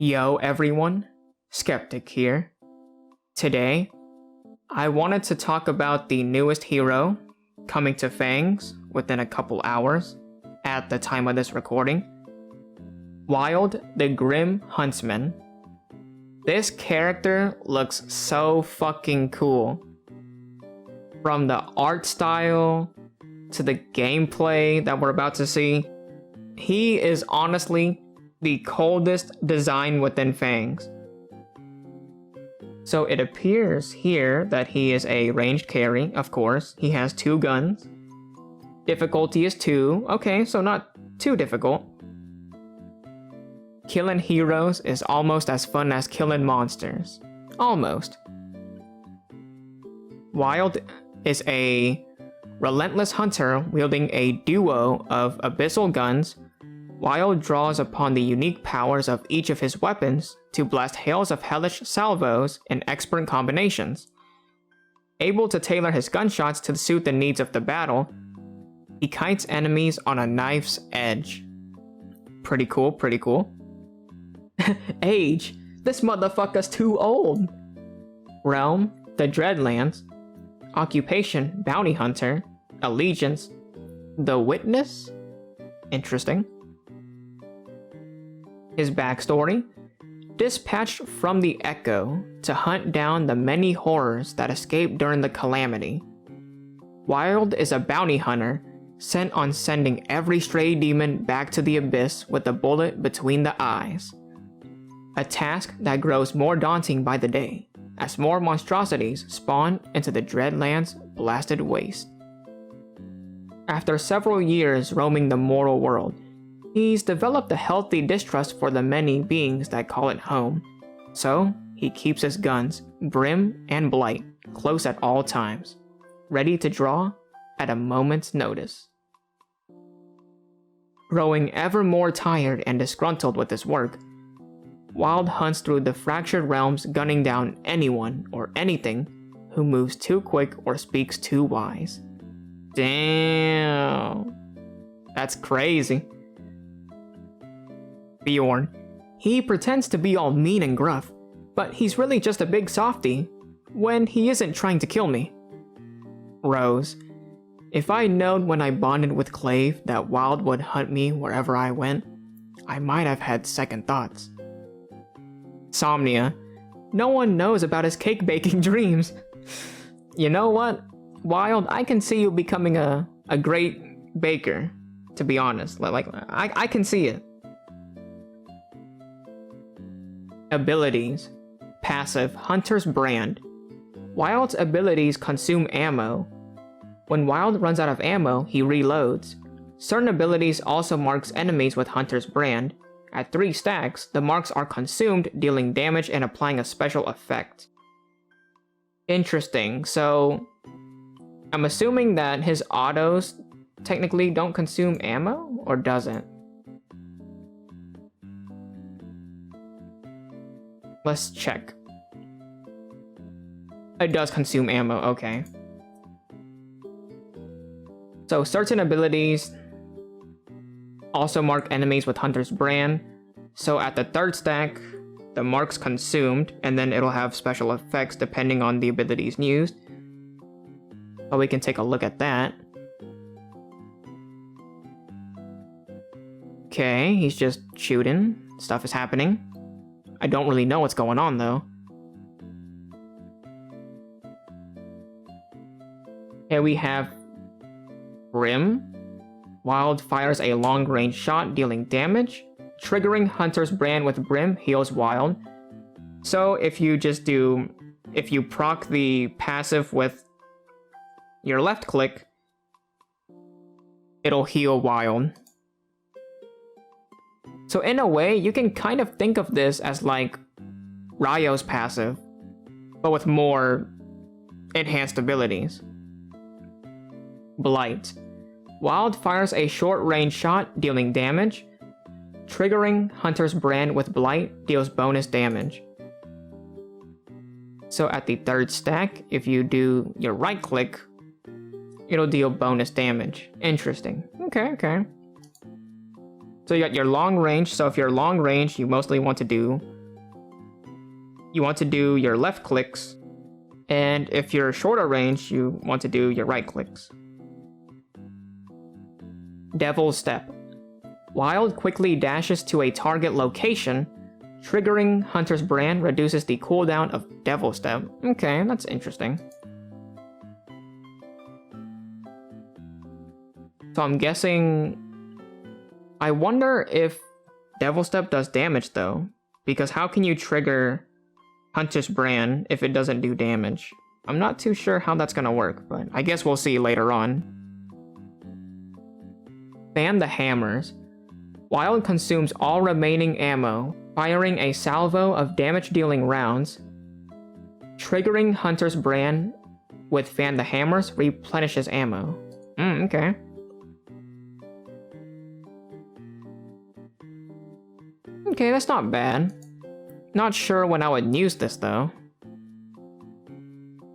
Yo everyone, Skeptic here. Today, I wanted to talk about the newest hero coming to Fangs within a couple hours at the time of this recording. Wylde the Grim Huntsman. This character looks so fucking cool. From the art style to the gameplay that we're about to see, he is honestly the coldest design within Fangs. So it appears here that he is a ranged carry, of course. He has 2 guns. Difficulty is 2. Okay, so not too difficult. Killing heroes is almost as fun as killing monsters. Almost. Wylde is a relentless hunter wielding a duo of abyssal guns. Wylde draws upon the unique powers of each of his weapons to blast hails of hellish salvos in expert combinations. Able to tailor his gunshots to suit the needs of the battle, he kites enemies on a knife's edge. Pretty cool, pretty cool. Age, this motherfucker's too old. Realm, the Dreadlands. Occupation, bounty hunter. Allegiance, the Witness. Interesting. His backstory: dispatched from the Echo to hunt down the many horrors that escaped during the Calamity. Wylde is a bounty hunter sent on sending every stray demon back to the abyss with a bullet between the eyes. A task that grows more daunting by the day, as more monstrosities spawn into the Dreadlands' blasted waste. After several years roaming the mortal world, he's developed a healthy distrust for the many beings that call it home. So, he keeps his guns, Brim and Blight, close at all times, ready to draw at a moment's notice. Growing ever more tired and disgruntled with his work, Wylde hunts through the fractured realms, gunning down anyone or anything who moves too quick or speaks too wise. Damn. That's crazy. Bjorn. He pretends to be all mean and gruff, but he's really just a big softie when he isn't trying to kill me. Rose. If I known when I bonded with Clave that Wylde would hunt me wherever I went, I might have had second thoughts. Somnia. No one knows about his cake baking dreams. You know what, Wylde, I can see you becoming a great baker, to be honest. I can see it. Abilities. Passive, Hunter's Brand. Wylde's abilities consume ammo. When Wylde runs out of ammo, he reloads. Certain abilities also marks enemies with Hunter's Brand. At 3 stacks, the marks are consumed, dealing damage and applying a special effect. Interesting, so I'm assuming that his autos technically don't consume ammo, or doesn't? Let's check. It does consume ammo, okay. So certain abilities also mark enemies with Hunter's Brand. So at the 3rd stack, the mark's consumed, and then it'll have special effects depending on the abilities used. So we can take a look at that. Okay, he's just shooting. Stuff is happening. I don't really know what's going on though. Here we have Brim. Wylde fires a long-range shot, dealing damage. Triggering Hunter's Brand with Brim heals Wylde. So if you proc the passive with your left click, it'll heal Wylde. So in a way, you can kind of think of this as like Ryo's passive, but with more enhanced abilities. Blight. Wylde fires a short-range shot, dealing damage. Triggering Hunter's Brand with Blight deals bonus damage. So at the 3rd stack, if you do your right click, it'll deal bonus damage. Interesting. Okay. So you got your long range. So if you're long range, you mostly want to do your left clicks. And if you're shorter range, you want to do your right clicks. Devil's Step. Wylde quickly dashes to a target location. Triggering Hunter's Brand reduces the cooldown of Devil's Step. Okay, that's interesting. So I'm guessing... I wonder if Devil's Step does damage though. Because how can you trigger Hunter's Brand if it doesn't do damage? I'm not too sure how that's gonna work, but I guess we'll see later on. Fan the Hammers. Wylde consumes all remaining ammo, firing a salvo of damage-dealing rounds. Triggering Hunter's Brand with Fan the Hammers replenishes ammo. Okay. Okay, that's not bad. Not sure when I would use this though.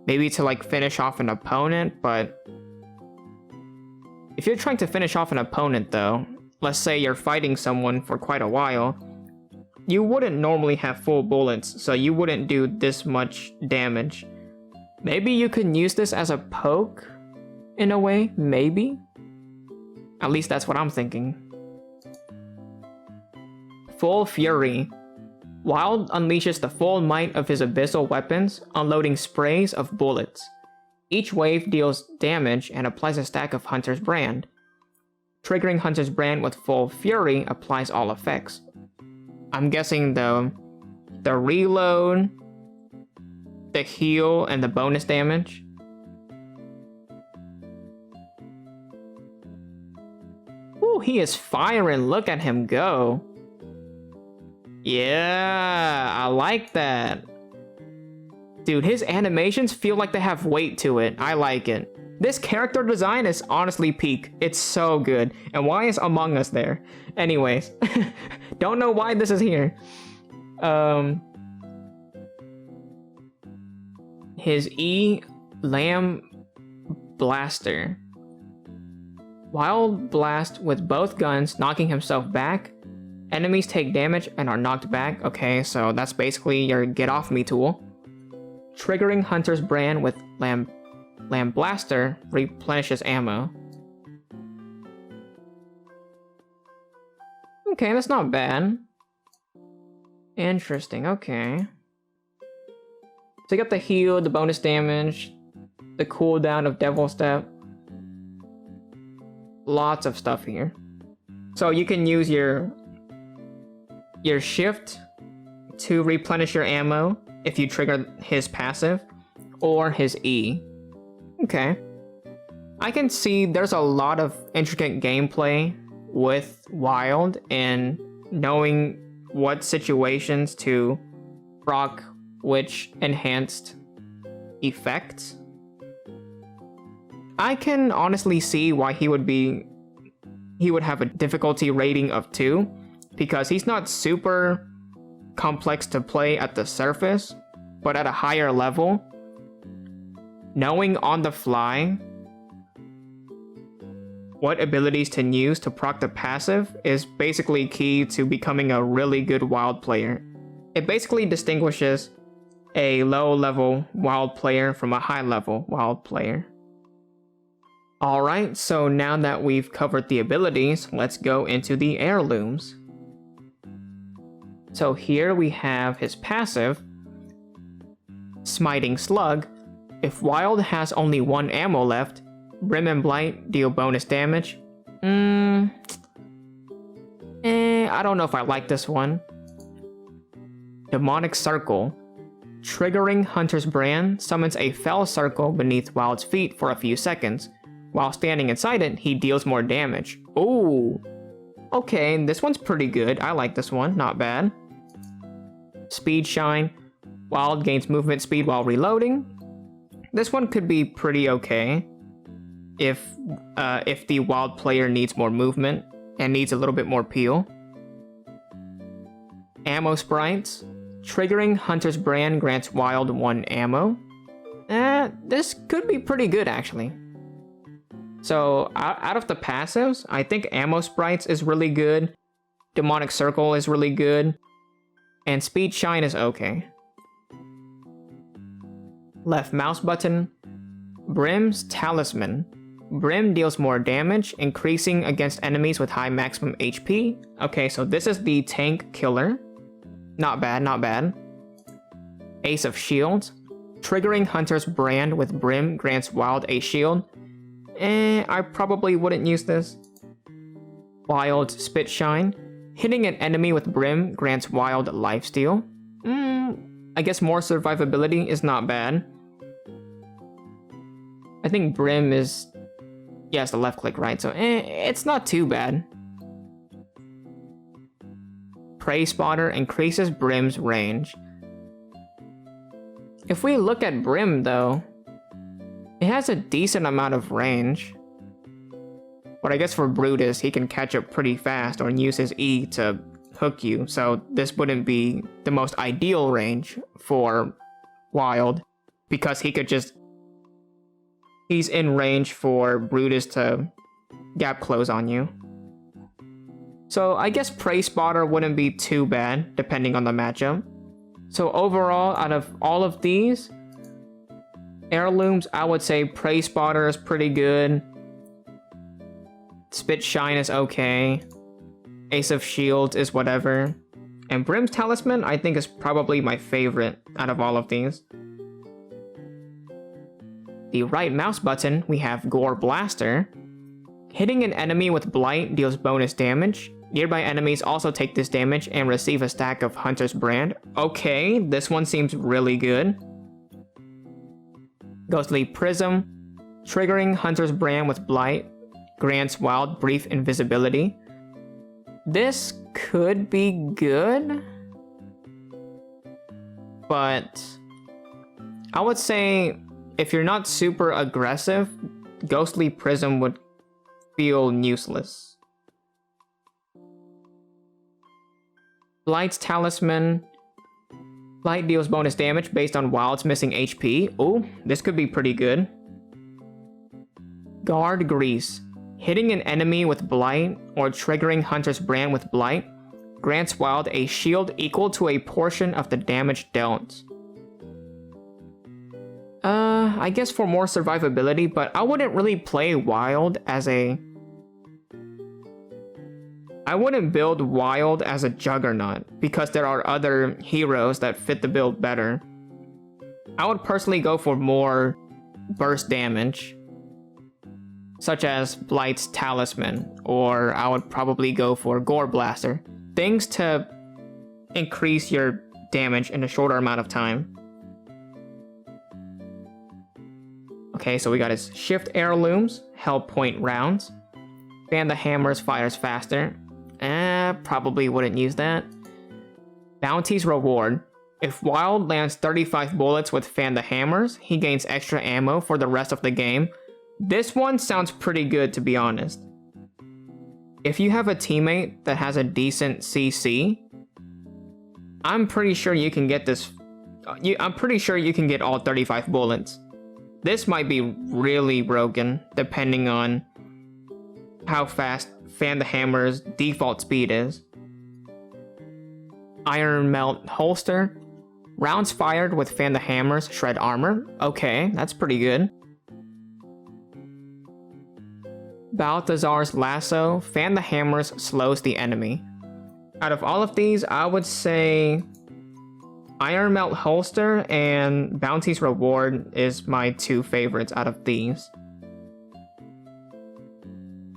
Maybe to like finish off an opponent, but... If you're trying to finish off an opponent though, let's say you're fighting someone for quite a while, you wouldn't normally have full bullets, so you wouldn't do this much damage. Maybe you can use this as a poke, in a way, maybe? At least that's what I'm thinking. Full Fury. Wylde unleashes the full might of his abyssal weapons, unloading sprays of bullets. Each wave deals damage and applies a stack of Hunter's Brand. Triggering Hunter's Brand with Full Fury applies all effects. I'm guessing the reload, the heal, and the bonus damage. Ooh, he is firing. Look at him go. Yeah, I like that. Dude, his animations feel like they have weight to it. I like it. This character design is honestly peak. It's so good. And why is Among Us there? Anyways, don't know why this is here. His E, Lamb Blaster. Wylde blast with both guns, knocking himself back. Enemies take damage and are knocked back. Okay, so that's basically your get off me tool. Triggering Hunter's Brand with Lamb Blaster replenishes ammo. Okay, that's not bad. Interesting, okay. So you got the heal, the bonus damage, the cooldown of Devil's Step. Lots of stuff here. So you can use your shift to replenish your ammo if you trigger his passive, or his E. Okay. I can see there's a lot of intricate gameplay with Wylde and knowing what situations to proc which enhanced effects. I can honestly see why he would have a difficulty rating of 2, because he's not super complex to play at the surface, but at a higher level, knowing on the fly what abilities to use to proc the passive is basically key to becoming a really good Wylde player. It basically distinguishes a low-level Wylde player from a high-level Wylde player. Alright, so now that we've covered the abilities, let's go into the heirlooms. So here we have his passive, Smiting Slug. If Wylde has only 1 ammo left, Brim and Blight deal bonus damage. I don't know if I like this one. Demonic Circle. Triggering Hunter's Brand summons a fell circle beneath Wylde's feet for a few seconds. While standing inside it, he deals more damage. Ooh. Okay, this one's pretty good. I like this one, not bad. Speed Shine. Wylde gains movement speed while reloading. This one could be pretty okay if the Wylde player needs more movement and needs a little bit more peel. Ammo Sprites. Triggering Hunter's Brand grants Wylde 1 ammo. This could be pretty good actually. So out of the passives, I think Ammo Sprites is really good. Demonic Circle is really good. And Speed Shine is okay. Left mouse button. Brim's Talisman. Brim deals more damage, increasing against enemies with high maximum HP. Okay, so this is the tank killer. Not bad, not bad. Ace of Shields. Triggering Hunter's Brand with Brim grants Wylde a shield. I probably wouldn't use this. Wylde Spitshine. Hitting an enemy with Brim grants Wylde lifesteal. I guess more survivability is not bad. I think Brim is... yeah, it's the left click, right? So it's not too bad. Prey Spotter increases Brim's range. If we look at Brim, though, it has a decent amount of range. But I guess for Brutus, he can catch up pretty fast or use his E to hook you, so this wouldn't be the most ideal range for Wylde, because he could just... he's in range for Brutus to gap close on you. So I guess Prey Spotter wouldn't be too bad, depending on the matchup. So overall, out of all of these heirlooms, I would say Prey Spotter is pretty good. Spit Shine is okay. Ace of Shields is whatever. And Brim's Talisman, I think, is probably my favorite out of all of these. The right mouse button, we have Gore Blaster. Hitting an enemy with Blight deals bonus damage. Nearby enemies also take this damage and receive a stack of Hunter's Brand. Okay, this one seems really good. Ghostly Prism. Triggering Hunter's Brand with Blight grants Wylde brief invisibility. This could be good, but I would say if you're not super aggressive, Ghostly Prism would feel useless. Blight's Talisman. Blight deals bonus damage based on Wylde's missing HP. Oh, this could be pretty good. Guard Grease. Hitting an enemy with Blight or triggering Hunter's Brand with Blight grants Wylde a shield equal to a portion of the damage dealt. I guess for more survivability, but I wouldn't really play Wylde as a... I wouldn't build Wylde as a Juggernaut, because there are other heroes that fit the build better. I would personally go for more burst damage, such as Blight's Talisman, or I would probably go for Gore Blaster. Things to increase your damage in a shorter amount of time. Okay, so we got his Shift Heirlooms, Hell Point Rounds. Fan the Hammers fires faster. Probably wouldn't use that. Bounty's Reward. If Wylde lands 35 bullets with Fan the Hammers, he gains extra ammo for the rest of the game. This one sounds pretty good, to be honest. If you have a teammate that has a decent CC, I'm pretty sure you can get this. I'm pretty sure you can get all 35 bullets. This might be really broken, depending on how fast Fan the Hammer's default speed is. Iron Melt Holster. Rounds fired with Fan the Hammers shred armor. Okay, that's pretty good. Balthazar's Lasso. Fan the Hammers slows the enemy. Out of all of these, I would say Iron Melt Holster and Bounty's Reward is my two favorites out of these.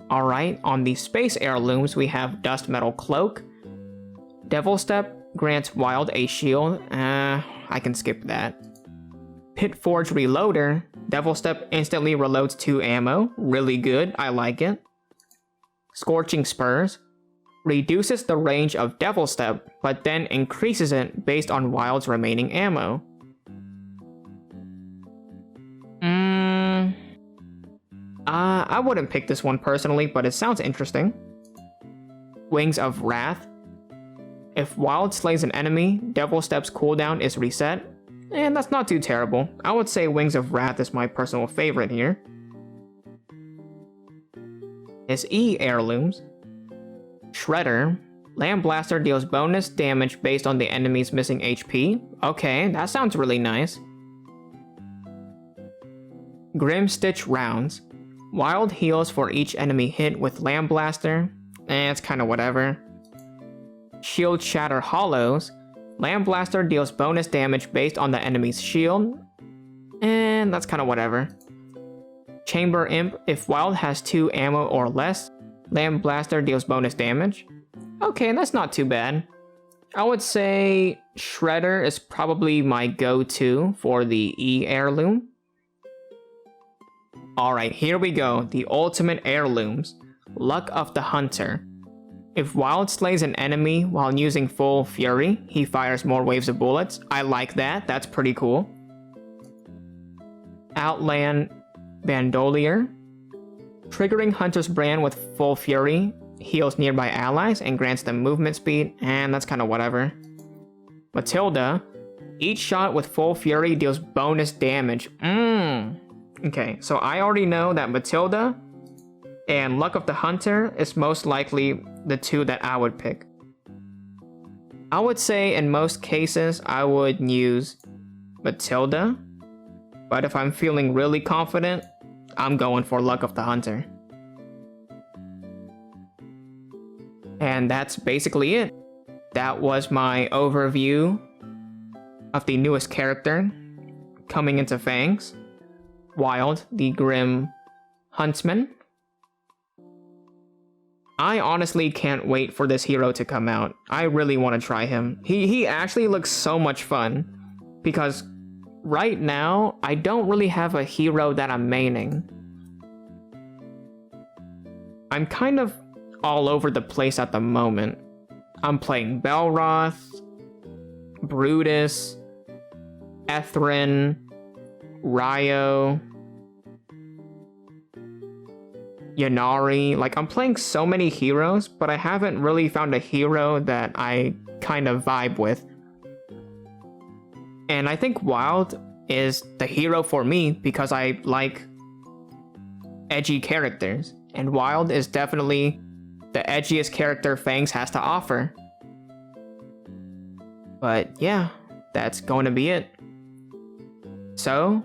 Alright, on the Space Heirlooms, we have Dust Metal Cloak. Devil Step grants Wylde a shield. I can skip that. Pitforge Reloader. Devil Step instantly reloads 2 ammo. Really good, I like it. Scorching Spurs. Reduces the range of Devil Step, but then increases it based on Wylde's remaining ammo. I wouldn't pick this one personally, but it sounds interesting. Wings of Wrath. If Wylde slays an enemy, Devil Step's cooldown is reset, and that's not too terrible. I would say Wings of Wrath is my personal favorite here. His E Heirlooms. Shredder. Lamb Blaster deals bonus damage based on the enemy's missing HP. Okay, that sounds really nice. Grim Stitch rounds. Wylde heals for each enemy hit with Lamb Blaster. It's kinda whatever. Shield Shatter hollows. Lamb Blaster deals bonus damage based on the enemy's shield. And that's kinda whatever. Chamber Imp. If Wylde has 2 ammo or less, Lamb Blaster deals bonus damage. Okay, that's not too bad. I would say Shredder is probably my go-to for the E heirloom. Alright, here we go. The ultimate heirlooms. Luck of the Hunter. If Wylde slays an enemy while using full fury, he fires more waves of bullets. I like that, that's pretty cool. Outland Bandolier. Triggering Hunter's Brand with full fury heals nearby allies and grants them movement speed, and that's kinda whatever. Matilda. Each shot with full fury deals bonus damage. Okay, so I already know that Matilda and Luck of the Hunter is most likely the 2 that I would pick. I would say in most cases I would use Matilda, but if I'm feeling really confident, I'm going for Luck of the Hunter. And that's basically it. That was my overview of the newest character coming into Fangs. Wylde, the Grim Huntsman. I honestly can't wait for this hero to come out. I really want to try him. He actually looks so much fun, because right now, I don't really have a hero that I'm maining. I'm kind of all over the place at the moment. I'm playing Belroth, Brutus, Ethrin, Ryo, Yanari. Like, I'm playing so many heroes, but I haven't really found a hero that I kind of vibe with. And I think Wylde is the hero for me because I like edgy characters. And Wylde is definitely the edgiest character Fangs has to offer. But yeah, that's going to be it. So,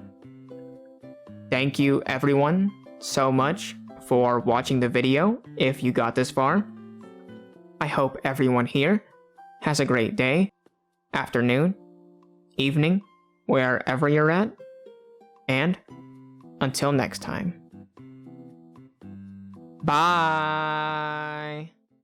thank you everyone so much for watching the video if you got this far. I hope everyone here has a great day, afternoon, evening, wherever you're at. And until next time. Bye!